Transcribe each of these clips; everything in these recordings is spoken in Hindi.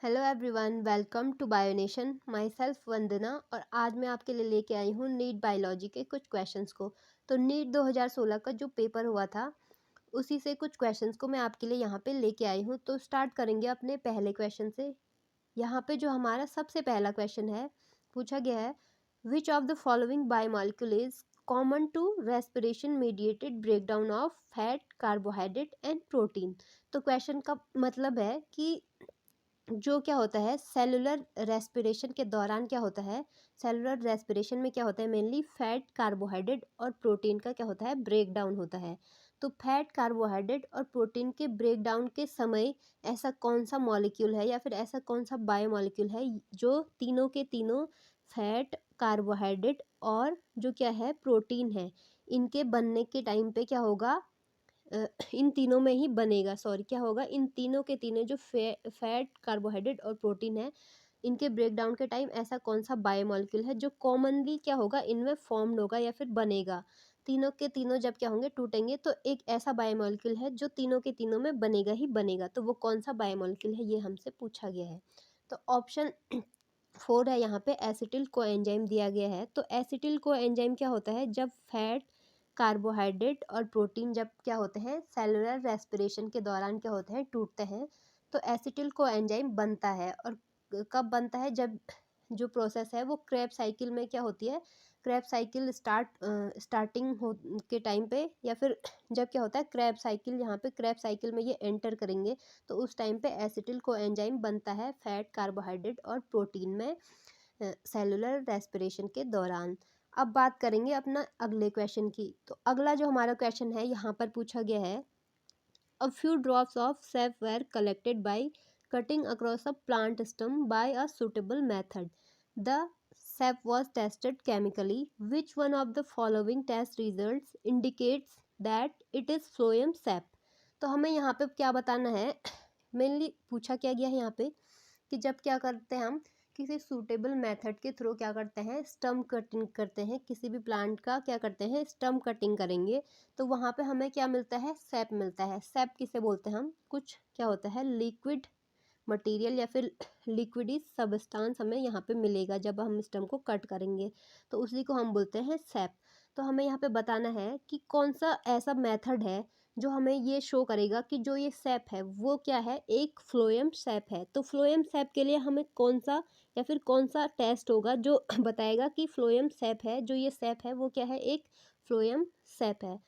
Hello everyone, welcome to Bionation. Myself Vandana और आज मैं आपके लिए लेके आई हूँ नीट बायोलॉजी के कुछ क्वेश्चंस को। तो नीट 2016 का जो पेपर हुआ था उसी से कुछ क्वेश्चंस को मैं आपके लिए यहाँ पे लेके आई हूँ। तो स्टार्ट करेंगे अपने पहले क्वेश्चन से। यहाँ पे जो हमारा सबसे पहला क्वेश्चन है, पूछा गया है which of the following biomolecule is common to respiration mediated breakdown of fat, carbohydrate and protein. तो क्वेश्चन का मतलब है कि जो क्या होता है सेलुलर रेस्पिरेशन के दौरान क्या होता है, सेलुलर रेस्पिरेशन में क्या होता है, मेनली फैट, कार्बोहाइड्रेट और प्रोटीन का क्या होता है, ब्रेक डाउन होता है। तो फैट, कार्बोहाइड्रेट और प्रोटीन के ब्रेक डाउन के समय ऐसा कौन सा मॉलिक्यूल है या फिर ऐसा कौन सा बायोमॉलिक्यूल है जो तीनों के तीनों फैट, कार्बोहाइड्रेट और जो क्या है प्रोटीन है, इनके बनने के टाइम पे क्या होगा, इन तीनों में ही बनेगा, सॉरी क्या होगा, इन तीनों के तीनों जो फैट, कार्बोहाइड्रेट और प्रोटीन है, इनके ब्रेकडाउन के टाइम ऐसा कौन सा बायोमॉलिक्यूल है जो कॉमनली क्या होगा, इनमें फॉर्म्ड होगा या फिर बनेगा। तीनों के तीनों जब क्या होंगे, टूटेंगे, तो एक ऐसा बायोमॉलिक्यूल है जो तीनों के तीनों में बनेगा ही बनेगा। तो वो कौन सा बायोमॉलिक्यूल है, ये हमसे पूछा गया है। तो ऑप्शन 4 है यहाँ पे, एसिटिल कोएंजाइम दिया गया है। तो एसिटिल कोएंजाइम क्या होता है, जब फैट, कार्बोहाइड्रेट और प्रोटीन जब क्या होते हैं सेलुलर रेस्पिरेशन के दौरान क्या होते हैं, टूटते हैं, तो एसिटिल कोएंजाइम बनता है। और कब बनता है, जब जो प्रोसेस है वो क्रेब साइकिल में क्या होती है, क्रेब साइकिल स्टार्टिंग हो के टाइम पे, या फिर जब क्या होता है क्रेब साइकिल, यहाँ पे क्रेब साइकिल में ये एंटर करेंगे, तो उस टाइम पे एसिटिल कोएंजाइम बनता है फैट, कार्बोहाइड्रेट और प्रोटीन में सेलुलर रेस्पिरेशन के दौरान। अब बात करेंगे अपना अगले क्वेश्चन की। तो अगला जो हमारा क्वेश्चन है यहाँ पर पूछा गया है, a few drops of sap were collected by cutting across a plant stem by a suitable method. The sap was tested chemically. Which one of the following test results indicates that it is phloem sap? तो हमें यहाँ पे क्या बताना है, मेनली पूछा क्या गया है यहाँ पे कि जब क्या करते हैं हम किसी सूटेबल मेथड के थ्रू क्या करते हैं, स्टम कटिंग करते हैं, किसी भी प्लांट का क्या करते हैं, स्टम कटिंग करेंगे, तो वहाँ पे हमें क्या मिलता है, सैप मिलता है। सैप किसे बोलते हैं हम, कुछ क्या होता है लिक्विड मटेरियल या फिर लिक्विडी सबस्टांस हमें यहाँ पे मिलेगा जब हम स्टम को कट करेंगे, तो उसी को हम बोलते हैं सैप। तो हमें यहाँ पे बताना है कि कौन सा ऐसा मेथड है जो हमें ये शो करेगा कि जो ये सैप है वो क्या है, एक फ्लोएम सैप है। तो फ्लोएम सैप के लिए हमें कौन सा या फिर कौन सा टेस्ट होगा जो बताएगा कि फ्लोएम सैप है, जो ये सैप है वो क्या है, एक फ्लोएम सैप है।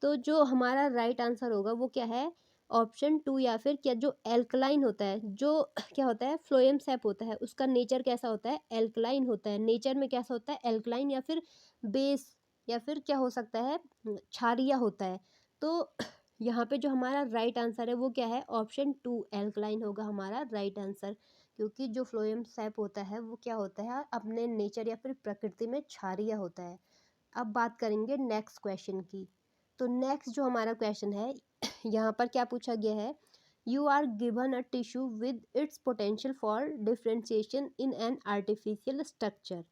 तो जो हमारा राइट आंसर होगा वो क्या है, ऑप्शन 2, या फिर क्या जो एल्कलाइन होता है, जो क्या होता है फ्लोएम सैप होता है, उसका नेचर कैसा होता है, एल्कलाइन होता है। नेचर में कैसा होता है, एल्कलाइन या फिर बेस, या फिर क्या हो सकता है, क्षारीय होता है। तो यहाँ पे जो हमारा राइट आंसर है वो क्या है, ऑप्शन 2 एल्कलाइन होगा हमारा राइट आंसर, क्योंकि जो फ्लोएम सैप होता है वो क्या होता है, अपने नेचर या फिर प्रकृति में क्षारीय होता है। अब बात करेंगे नेक्स्ट क्वेश्चन की। तो नेक्स्ट जो हमारा क्वेश्चन है यहाँ पर क्या पूछा गया है, you are given a tissue with its potential for differentiation in an artificial structure.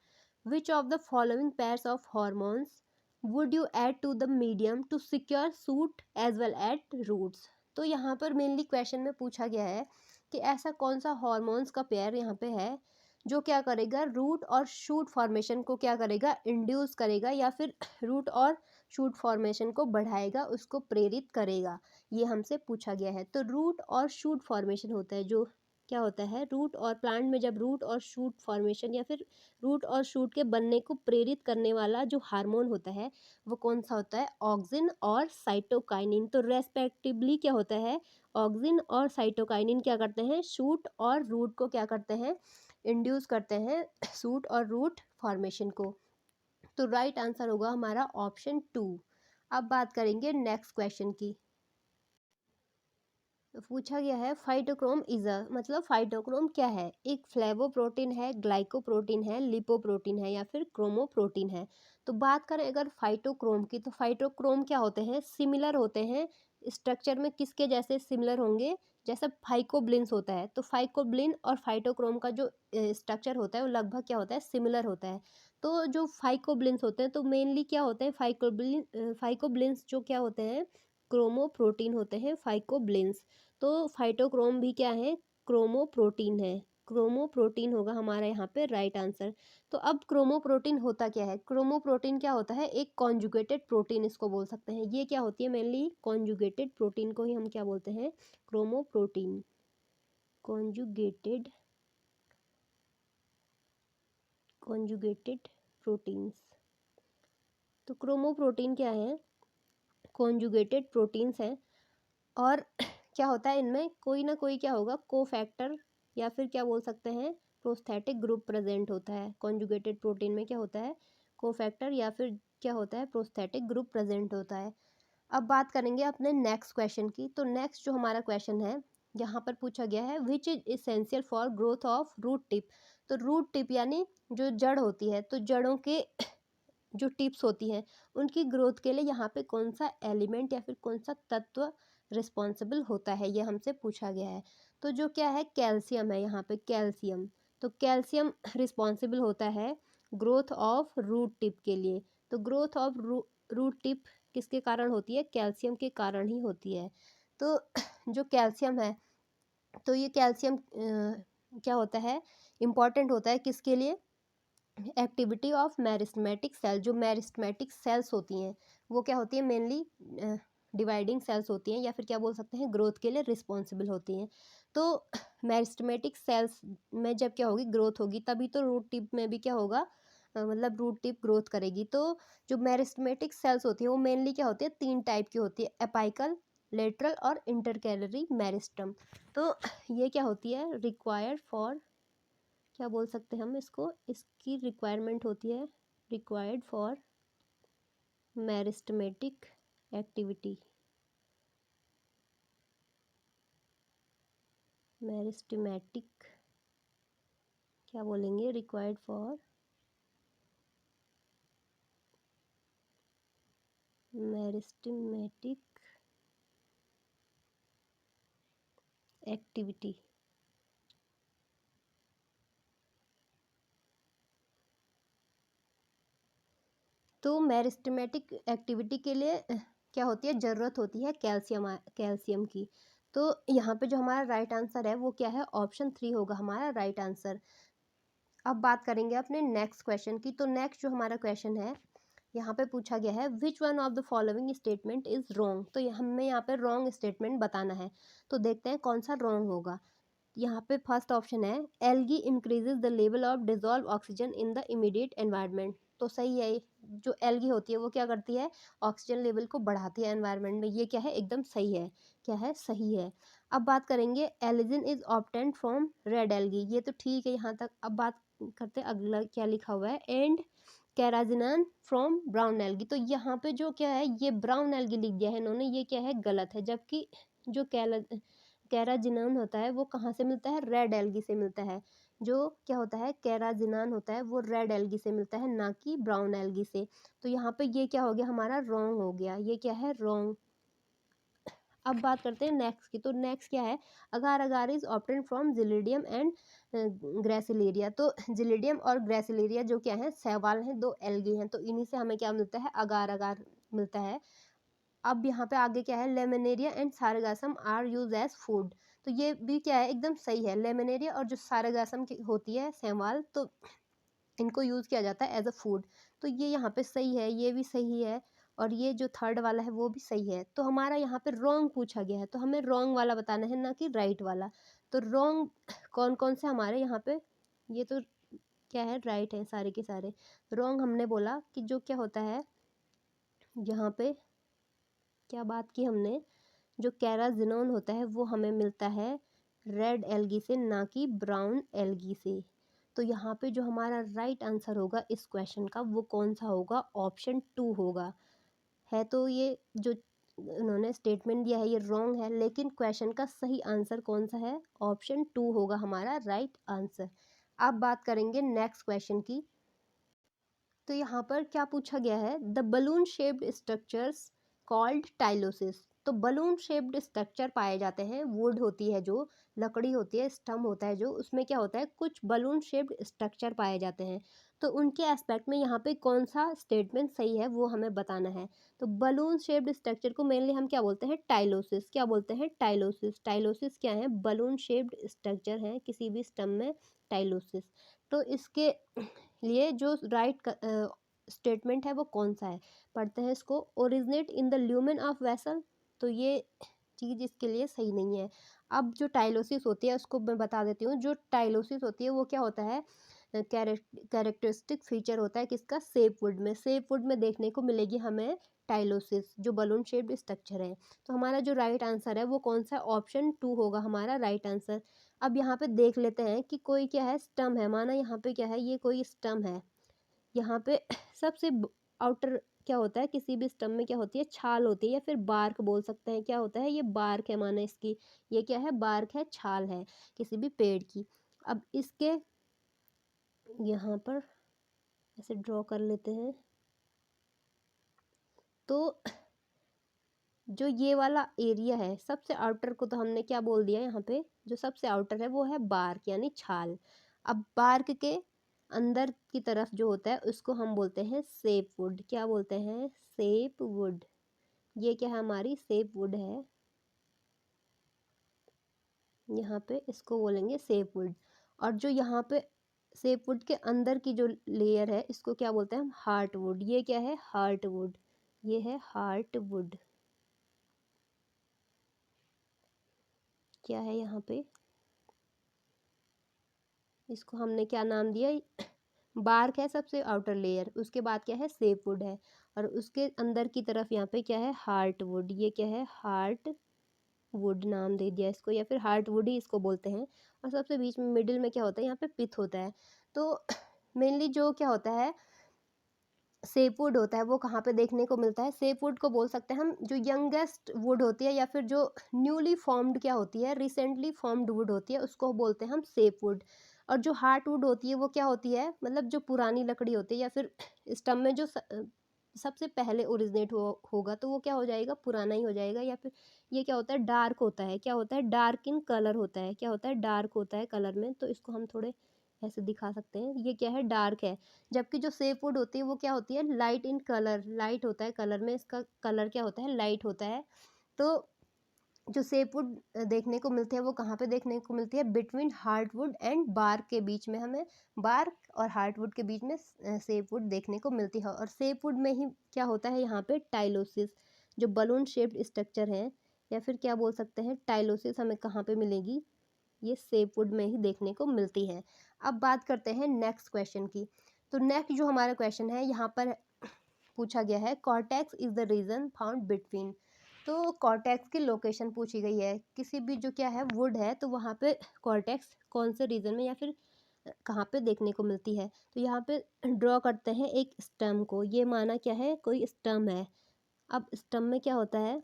Which of the following pairs of hormones would you add to the medium to secure shoot as well at roots. तो यहाँ पर मेनली क्वेश्चन में पूछा गया है कि ऐसा कौन सा हॉर्मोन्स का पेयर यहाँ पे है जो क्या करेगा, रूट और शूट फॉर्मेशन को क्या करेगा, इंड्यूस करेगा, या फिर रूट और शूट फॉर्मेशन को बढ़ाएगा, उसको प्रेरित करेगा, ये हमसे पूछा गया है। तो रूट और शूट फॉर्मेशन होता है, जो क्या होता है, रूट और प्लांट में जब रूट और शूट फॉर्मेशन या फिर रूट और शूट के बनने को प्रेरित करने वाला जो हार्मोन होता है वो कौन सा होता है, ऑक्सिन और साइटोकाइनिन। तो रेस्पेक्टिवली क्या होता है, ऑक्सिन और साइटोकाइनिन क्या करते हैं, शूट और रूट को क्या करते हैं, इंड्यूस करते हैं शूट और रूट फॉर्मेशन को। तो राइट आंसर होगा हमारा ऑप्शन 2। अब बात करेंगे नेक्स्ट क्वेश्चन की। पूछा गया है फाइटोक्रोम इज अ, मतलब फाइटोक्रोम क्या है, एक फ्लेवोप्रोटीन है, ग्लाइकोप्रोटीन है, लिपोप्रोटीन है, या फिर क्रोमोप्रोटीन है। तो बात करें अगर फाइटोक्रोम की, तो फाइटोक्रोम क्या होते हैं, सिमिलर होते हैं स्ट्रक्चर में, किसके जैसे सिमिलर होंगे, जैसे फाइकोब्लिन्स होता है, तो फाइकोब्लिन और फाइटोक्रोम का जो स्ट्रक्चर होता है वो लगभग क्या होता है, सिमिलर होता है। तो जो फाइकोब्लिन्स होते हैं तो मेनली क्या होते हैं, फाइकोब्लिन्स जो क्या होते हैं, क्रोमोप्रोटीन होते हैं फाइकोब्लिन्स। तो फाइटोक्रोम भी क्या है, क्रोमोप्रोटीन है। क्रोमोप्रोटीन होगा हमारा यहाँ पे राइट आंसर। तो अब क्रोमोप्रोटीन होता क्या है? क्रोमोप्रोटीन क्या होता है? एक कॉन्जुगेटेड प्रोटीन इसको बोल सकते हैं। ये क्या होती है? मेनली कॉन्जुगेटेड प्रोटीन को ही हम क्या बोलते हैं? क्रोमोप्रोटीन। Conjugated proteins. तो क्रोमोप्रोटीन क्या है? कॉन्जुगेटेड प्रोटीन्स हैं। और क्या होता है इनमें? कोई ना कोई क्या होगा? कोफैक्टर या फिर क्या बोल सकते हैं? प्रोस्थेटिक ग्रुप प्रेजेंट होता है। कॉन्जुगेटेड प्रोटीन में क्या होता है? कोफैक्टर या फिर क्या होता है? प्रोस्थेटिक ग्रुप प्रेजेंट होता है। अब बात करेंगे अपने नेक्स्ट क्वेश्चन की। तो नेक्स्ट जो हमारा क्वेश्चन है, यहाँ पर पूछा गया है which is essential for growth of root tip. तो रूट टिप यानी जो जड़ होती है, तो जड़ों के जो टिप्स होती हैं उनकी ग्रोथ के लिए यहाँ पे कौन सा एलिमेंट या फिर कौन सा तत्व रिस्पॉन्सिबल होता है, ये हमसे पूछा गया है। तो जो क्या है? कैल्शियम है यहाँ पे, कैल्शियम। तो कैल्शियम रिस्पॉन्सिबल होता है ग्रोथ ऑफ रूट टिप के लिए। तो ग्रोथ ऑफ रूट टिप किसके कारण होती है? कैल्शियम के कारण ही होती है। तो जो कैल्शियम है, तो ये कैल्शियम क्या होता है? इम्पॉर्टेंट होता है किसके लिए? Activity of meristematic cell. जो मेरिस्टेमेटिक सेल्स होती हैं वो क्या होती है? मेनली डिवाइडिंग सेल्स होती हैं या फिर क्या बोल सकते हैं? ग्रोथ के लिए रिस्पॉन्सिबल होती हैं। तो मेरिस्टेमेटिक सेल्स में जब क्या होगी? ग्रोथ होगी, तभी तो रूट टिप में भी क्या होगा? मतलब रूट टिप ग्रोथ करेगी। तो जो मेरिस्टेमेटिक सेल्स होती है वो मेनली क्या होती है? 3 टाइप की होती है, एपाइकल, लेटरल और इंटरकैलरी मेरिस्टम। तो ये क्या होती है? रिक्वायर्ड फॉर क्या बोल सकते हैं हम इसको? इसकी रिक्वायरमेंट होती है required for meristematic activity. Meristematic क्या बोलेंगे? Required for meristematic activity. तो मेरिस्टेमेटिक एक्टिविटी के लिए क्या होती है? ज़रूरत होती है कैल्शियम की। तो यहाँ पे जो हमारा राइट आंसर है वो क्या है? ऑप्शन 3 होगा हमारा राइट आंसर। अब बात करेंगे अपने नेक्स्ट क्वेश्चन की। तो नेक्स्ट जो हमारा क्वेश्चन है, यहाँ पे पूछा गया है which one of the following statement is wrong. तो हमें यहाँ पे रॉन्ग स्टेटमेंट बताना है। तो देखते हैं कौन सा रॉन्ग होगा। यहाँ पे फर्स्ट ऑप्शन है algae increases the level of dissolve oxygen in the immediate environment. तो सही है, जो एल्गी होती है वो क्या करती है? ऑक्सीजन लेवल को बढ़ाती है एनवायरनमेंट में। ये क्या है? एकदम सही है। क्या है? सही है। अब बात करेंगे algin is obtained from red algae. ये तो ठीक है यहाँ तक। अब बात करते हैं अगला क्या लिखा हुआ है, एंड कैराजिनान फ्रॉम ब्राउन एल्गी। तो यहाँ पे जो क्या है? ये ब्राउन एल्गी लिख दिया है इन्होंने, ये क्या है? गलत है। जबकि जो कैराजिनान होता है वो कहाँ से मिलता है? रेड एल्गी से मिलता है। जो क्या होता है? कैराजिनान होता है वो रेड एल्गी से मिलता है, ना कि ब्राउन एल्गी से। तो यहाँ पे ये क्या हो गया? हमारा रॉन्ग हो गया। ये क्या है? रॉन्ग। अब बात करते हैं नेक्स्ट की। तो नेक्स्ट क्या है? Agar agar is obtained from Gelidium and Gracilaria. तो जिलिडियम और ग्रेसिलेरिया जो क्या है? शैवाल हैं, 2 एल्गी हैं। तो इन्हीं से हमें क्या मिलता है? अगार अगार मिलता है। अब यहाँ पे आगे क्या है? Laminaria and Sargassum are used as food. तो ये भी क्या है? एकदम सही है। लेमिनेरिया और जो सारगासम की होती है शैवाल, तो इनको यूज़ किया जाता है एज अ फूड। तो ये यहाँ पे सही है, ये भी सही है, और ये जो थर्ड वाला है वो भी सही है। तो हमारा यहाँ पे रॉन्ग पूछा गया है, तो हमें रॉन्ग वाला बताना है, ना कि राइट वाला। तो रॉन्ग कौन कौन से हमारे यहाँ पे? ये तो क्या है? राइट है सारे के सारे। रॉन्ग हमने बोला कि जो क्या होता है यहाँ पे, क्या बात की हमने? जो कैराजिनोन होता है वो हमें मिलता है रेड एल्गी से, ना कि ब्राउन एल्गी से। तो यहाँ पे जो हमारा राइट आंसर होगा इस क्वेश्चन का वो कौन सा होगा? ऑप्शन 2 होगा। है तो ये जो उन्होंने स्टेटमेंट दिया है ये रॉन्ग है, लेकिन क्वेश्चन का सही आंसर कौन सा है? ऑप्शन 2 होगा हमारा राइट आंसर। अब बात करेंगे नेक्स्ट क्वेश्चन की। तो यहाँ पर क्या पूछा गया है? The balloon shaped structures called tylosis. तो बलून शेप्ड स्ट्रक्चर पाए जाते हैं, वुड होती है जो लकड़ी होती है, स्टम होता है जो, उसमें क्या होता है, कुछ बलून शेप्ड स्ट्रक्चर पाए जाते हैं। तो उनके एस्पेक्ट में यहाँ पे कौन सा स्टेटमेंट सही है वो हमें बताना है। तो बलून शेप्ड स्ट्रक्चर को मेनली हम क्या बोलते हैं, टाइलोसिस। क्या बोलते हैं, टाइलोसिस। टाइलोसिस क्या है, बलून शेप्ड स्ट्रक्चर है किसी भी स्टम में, टाइलोसिस। तो इसके लिए जो राइट स्टेटमेंट है वो कौन सा है, पढ़ते हैं इसको। Originate in the lumen of vessel, तो ये चीज़ इसके लिए सही नहीं है। अब जो टाइलोसिस होती है उसको मैं बता देती हूँ। जो टाइलोसिस होती है वो क्या होता है, कैरेक्टरिस्टिक फीचर होता है किसका, सेप वुड में। सेप वुड में देखने को मिलेगी हमें टाइलोसिस, जो बलून शेप्ड स्ट्रक्चर है। तो हमारा जो राइट आंसर है वो कौन सा, ऑप्शन 2 होगा हमारा राइट आंसर। अब यहाँ पे देख लेते हैं कि कोई क्या है, स्टम है, माना यहाँ पे क्या है, ये कोई स्टम है। यहाँ पे सबसे आउटर क्या होता है, किसी भी स्टम में क्या होती है, छाल होती है या फिर बार्क बोल सकते हैं। क्या होता है, ये बार्क है, माना इसकी, ये क्या है, बार्क है, छाल है किसी भी पेड़ की। अब इसके यहाँ पर ऐसे ड्रॉ कर लेते हैं। तो जो ये वाला एरिया है सबसे आउटर को तो हमने क्या बोल दिया, यहाँ पे जो सबसे आउटर है वो है बार्क यानी छाल। अब बार्क के अंदर की तरफ जो होता है उसको हम बोलते हैं सेप वुड। क्या बोलते हैं, सेप वुड। ये क्या है, हमारी सेप वुड है, यहाँ पे इसको बोलेंगे सेप वुड। और जो यहाँ पे सेप वुड के अंदर की जो लेयर है इसको क्या बोलते हैं हम, हार्ट वुड। ये क्या है, हार्ट वुड, ये है हार्ट वुड। क्या है यहाँ पे, इसको हमने क्या नाम दिया, बार्क है सबसे आउटर लेयर, उसके बाद क्या है, सेप वुड है, और उसके अंदर की तरफ यहाँ पे क्या है, हार्ट वुड। ये क्या है, हार्ट वुड नाम दे दिया इसको, या फिर हार्ट वुड ही इसको बोलते हैं। और सबसे बीच में मिडिल में क्या होता है, यहाँ पे पिथ होता है। तो मेनली जो क्या होता है, सेपवुड होता है, वो कहाँ पे देखने को मिलता है, सेपवुड को बोल सकते हैं हम जो यंगेस्ट वुड होती है, या फिर जो न्यूली फॉर्म्ड क्या होती है, रिसेंटली फॉर्म्ड वुड होती है, उसको बोलते हैं हम सेपवुड। और जो हार्टवुड होती है वो क्या होती है, मतलब जो पुरानी लकड़ी होती है, या फिर स्टम में जो सबसे पहले ओरिजिनेट होगा, तो वो क्या हो जाएगा, पुराना ही हो जाएगा। या फिर ये क्या होता है, डार्क होता है। क्या होता है, डार्क इन कलर होता है। क्या होता है, डार्क होता है कलर में। तो इसको हम थोड़े ऐसे दिखा सकते हैं, ये क्या है, डार्क है। जबकि जो सेपवुड होती है वो क्या होती है, लाइट इन कलर, लाइट होता है कलर में, इसका कलर क्या होता है, लाइट होता है। तो जो सेपवुड देखने को मिलती है वो कहाँ पे देखने को मिलती है, बिटवीन हार्टवुड एंड बार्क के बीच में, हमें बार्क और हार्टवुड के बीच में सेपवुड देखने को मिलती है। और सेपवुड में ही क्या होता है, यहाँ पे टाइलोसिस, जो बलून शेप्ड स्ट्रक्चर है, या फिर क्या बोल सकते हैं, टाइलोसिस हमें कहाँ पे मिलेगी, ये सेपवुड में ही देखने को मिलती है। अब बात करते हैं नेक्स्ट क्वेश्चन की। तो नेक्स्ट जो हमारा क्वेश्चन है यहाँ पर पूछा गया है, cortex is the region found between. तो कॉर्टेक्स की लोकेशन पूछी गई है, किसी भी जो क्या है वुड है, तो वहाँ पे कॉर्टेक्स कौन से रीजन में या फिर कहाँ पे देखने को मिलती है। तो यहाँ पे ड्रॉ करते हैं एक स्टम को, ये माना क्या है, कोई स्टम है। अब स्टम में क्या होता है,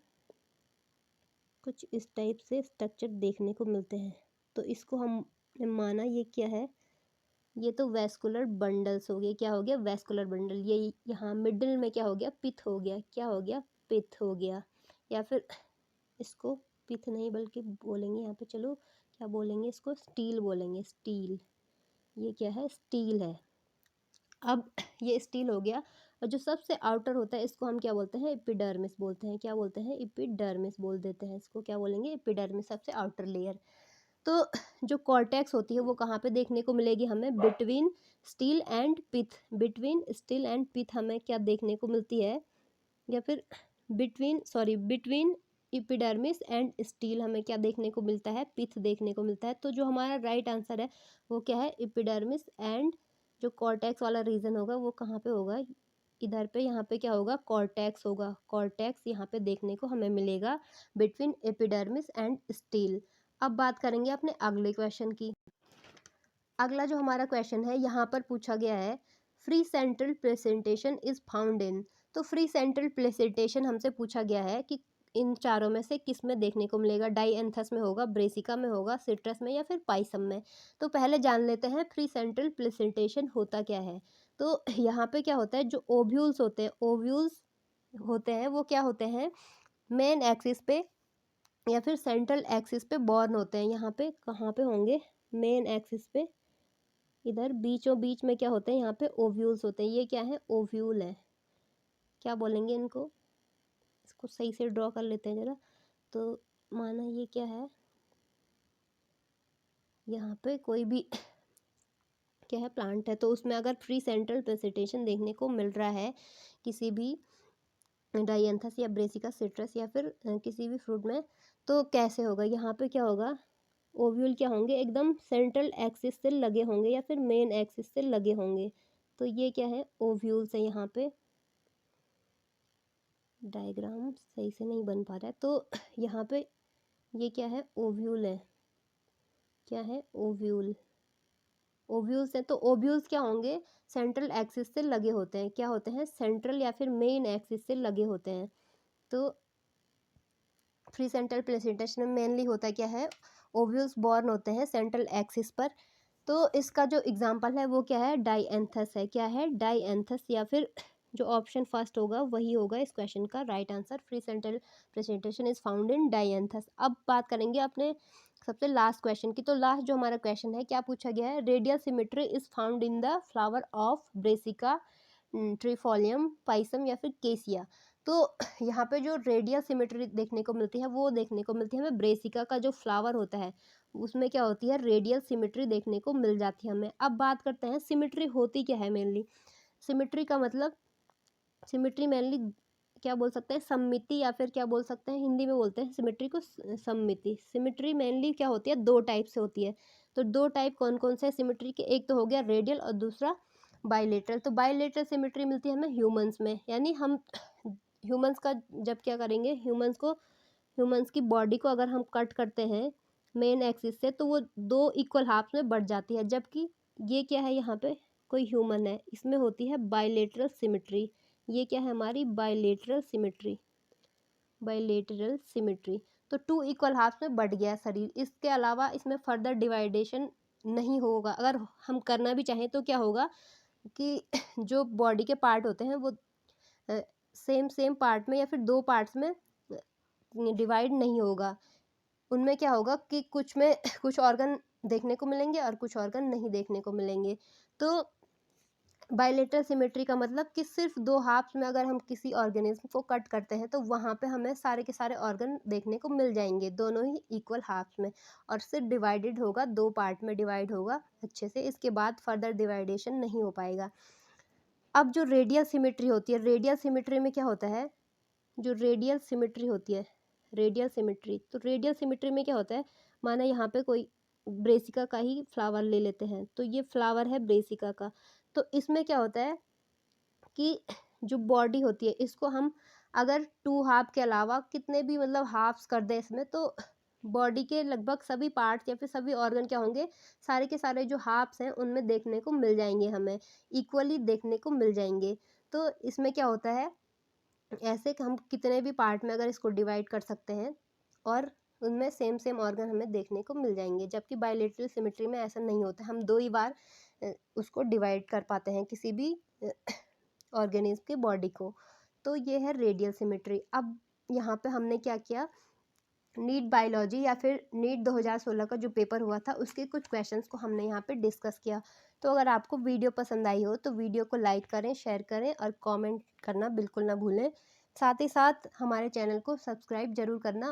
कुछ इस टाइप से स्ट्रक्चर देखने को मिलते हैं। तो इसको हम माना ये क्या है, ये तो वेस्कुलर बंडल्स हो गए। क्या हो गया, वेस्कुलर बंडल। ये यहाँ मिडिल में क्या हो गया, पिथ हो गया। क्या हो गया, पिथ हो गया। या फिर इसको पिथ नहीं बल्कि बोलेंगे यहाँ पे, चलो क्या बोलेंगे इसको, स्टील बोलेंगे, स्टील। ये क्या है, स्टील है। अब ये स्टील हो गया। और जो सबसे आउटर होता है इसको हम क्या बोलते हैं, एपिडर्मिस बोलते हैं। क्या बोलते हैं, एपिडर्मिस बोल देते हैं इसको। क्या बोलेंगे, एपिडर्मिस, सबसे आउटर लेयर। तो जो कॉर्टेक्स होती है वो कहाँ पे देखने को मिलेगी हमें, between stele and pith. Between stele and pith हमें क्या देखने को मिलती है, या फिर बिटवीन एपिडर्मिस एंड स्टील हमें क्या देखने को मिलता है, पिथ देखने को मिलता है। तो जो हमारा राइट आंसर है वो क्या है, एपिडर्मिस एंड जो कॉर्टेक्स वाला रीजन होगा वो कहाँ पे होगा, इधर पे, यहाँ पे क्या होगा, कॉर्टेक्स होगा। कॉर्टेक्स यहाँ पे देखने को हमें मिलेगा बिटवीन एपिडर्मिस एंड स्टील। अब बात करेंगे अपने अगले क्वेश्चन की। अगला जो हमारा क्वेश्चन है यहाँ पर पूछा गया है, free central presentation is found इन। तो फ्री सेंट्रल प्रेजेंटेशन हमसे पूछा गया है कि इन चारों में से किस में देखने को मिलेगा, डाइएंथस में होगा, ब्रेसिका में होगा, सिट्रस में, या फिर पाइसम में। तो पहले जान लेते हैं फ्री सेंट्रल प्रेजेंटेशन होता क्या है। तो यहाँ पे क्या होता है, जो ओव्यूल्स होते हैं, ओव्यूल्स होते हैं वो क्या होते हैं, मेन एक्सिस पे या फिर सेंट्रल एक्सिस पे बॉर्न होते हैं। यहाँ पे कहाँ पे होंगे? मेन एक्सिस पे, इधर बीचों बीच में क्या होते हैं? यहाँ पे ओव्यूल्स होते हैं। ये क्या है? ओव्यूल है। क्या बोलेंगे इनको? इसको सही से ड्रॉ कर लेते हैं ज़रा। तो माना ये क्या है? यहाँ पे कोई भी क्या है? प्लांट है, तो उसमें अगर फ्री सेंट्रल प्रेसिपिटेशन देखने को मिल रहा है किसी भी डाइएंथस या ब्रेसिका सिट्रस या फिर किसी भी फ्रूट में, तो कैसे होगा? यहाँ पे क्या होगा? ओव्यूल क्या होंगे? एकदम सेंट्रल एक्सिस से लगे होंगे या फिर मेन एक्सिस से लगे होंगे। तो ये क्या है? ओव्यूल्स है। यहाँ पे डायग्राम सही से नहीं बन पा रहा है, तो यहाँ पे ये क्या है? ओव्यूल है। क्या है? ओव्यूल। ओव्यूल्स हैं, तो ओव्यूल्स क्या होंगे? सेंट्रल एक्सिस से लगे होते हैं। क्या होते हैं? सेंट्रल या फिर मेन एक्सिस से लगे होते हैं। तो फ्री सेंट्रल प्रेसिपिटेशन में मेनली होता क्या है? ओव्यूल्स बॉर्न होते हैं सेंट्रल एक्सिस पर। तो इसका जो एग्जांपल है वो क्या है? डाइएंथस है। क्या है? डाइएंथस, या फिर जो ऑप्शन फर्स्ट होगा वही होगा इस क्वेश्चन का right answer. Free central placentation is found in Dianthus. अब बात करेंगे अपने सबसे लास्ट क्वेश्चन की। तो लास्ट जो हमारा क्वेश्चन है, क्या पूछा गया है? Radial symmetry is found in the flower of Brassica, Trifolium, Pisum या फिर केसिया। तो यहाँ पे जो रेडियल सिमेट्री देखने को मिलती है वो देखने को मिलती है हमें ब्रेसिका का जो फ्लावर होता है उसमें क्या होती है? रेडियल सिमेट्री देखने को मिल जाती है हमें। अब बात करते हैं सिमेट्री होती क्या है मेनली। सिमेट्री का मतलब, सिमेट्री मेनली क्या बोल सकते हैं? सममिति, या फिर क्या बोल सकते हैं? हिंदी में बोलते हैं सिमेट्री को सममिति। सिमेट्री मेनली क्या होती है? दो टाइप से होती है। तो दो टाइप कौन कौन से सिमेट्री के? एक तो हो गया रेडियल और दूसरा बाइलेटरल। तो बाइलेटरल सिमेट्री मिलती है हमें ह्यूमंस में, यानी हम ह्यूमंस का जब क्या करेंगे, ह्यूमंस की बॉडी को अगर हम कट करते हैं मेन एक्सिस से, तो वो दो इक्वल हाफ्स में बढ़ जाती है। जबकि ये क्या है? यहाँ पे कोई ह्यूमन है, इसमें होती है बाइलेटरल सिमेट्री। ये क्या है? हमारी बाइलेटरल सिमेट्री। बाइलेटरल सिमेट्री, तो टू इक्वल हाफ्स में बढ़ गया शरीर। इसके अलावा इसमें फर्दर डिवाइडेशन नहीं होगा। अगर हम करना भी चाहें तो क्या होगा कि जो बॉडी के पार्ट होते हैं वो सेम सेम पार्ट में या फिर दो पार्ट्स में डिवाइड नहीं होगा। उनमें क्या होगा कि कुछ में कुछ ऑर्गन देखने को मिलेंगे और कुछ ऑर्गन नहीं देखने को मिलेंगे। तो बाइलेटरल सिमेट्री का मतलब कि सिर्फ दो हाफ्स में अगर हम किसी ऑर्गेनिज्म को कट करते हैं तो वहाँ पे हमें सारे के सारे ऑर्गन देखने को मिल जाएंगे, दोनों ही इक्वल हाफ्स में, और सिर्फ डिवाइडेड होगा, दो पार्ट में डिवाइड होगा अच्छे से। इसके बाद फर्दर डिवाइडेशन नहीं हो पाएगा। अब जो रेडियल सिमेट्री होती है, रेडियल सिमेट्री में क्या होता है? जो रेडियल सिमेट्री होती है, रेडियल सिमेट्री, तो रेडियल सिमेट्री में क्या होता है? माना यहाँ पे कोई ब्रेसिका का ही फ्लावर ले लेते हैं, तो ये फ्लावर है ब्रेसिका का। तो इसमें क्या होता है कि जो बॉडी होती है इसको हम अगर टू हाफ के अलावा कितने भी मतलब हाफ्स कर दें इसमें, तो बॉडी के लगभग सभी पार्ट्स या फिर सभी ऑर्गन क्या होंगे? सारे के सारे जो हाफ्स हैं उनमें देखने को मिल जाएंगे, हमें इक्वली देखने को मिल जाएंगे। तो इसमें क्या होता है? ऐसे कि हम कितने भी पार्ट में अगर इसको डिवाइड कर सकते हैं और उनमें सेम सेम ऑर्गन हमें देखने को मिल जाएंगे। जबकि बाइलेटरल सिमेट्री में ऐसा नहीं होता, हम दो ही बार उसको डिवाइड कर पाते हैं किसी भी ऑर्गेनिज्म की बॉडी को। तो ये है रेडियल सिमेट्री। अब यहाँ पे हमने क्या किया? नीट बायोलॉजी या फिर नीट 2016 का जो पेपर हुआ था उसके कुछ क्वेश्चंस को हमने यहाँ पे डिस्कस किया। तो अगर आपको वीडियो पसंद आई हो तो वीडियो को लाइक करें, शेयर करें और कमेंट करना बिल्कुल ना भूलें। साथ ही साथ हमारे चैनल को सब्सक्राइब जरूर करना।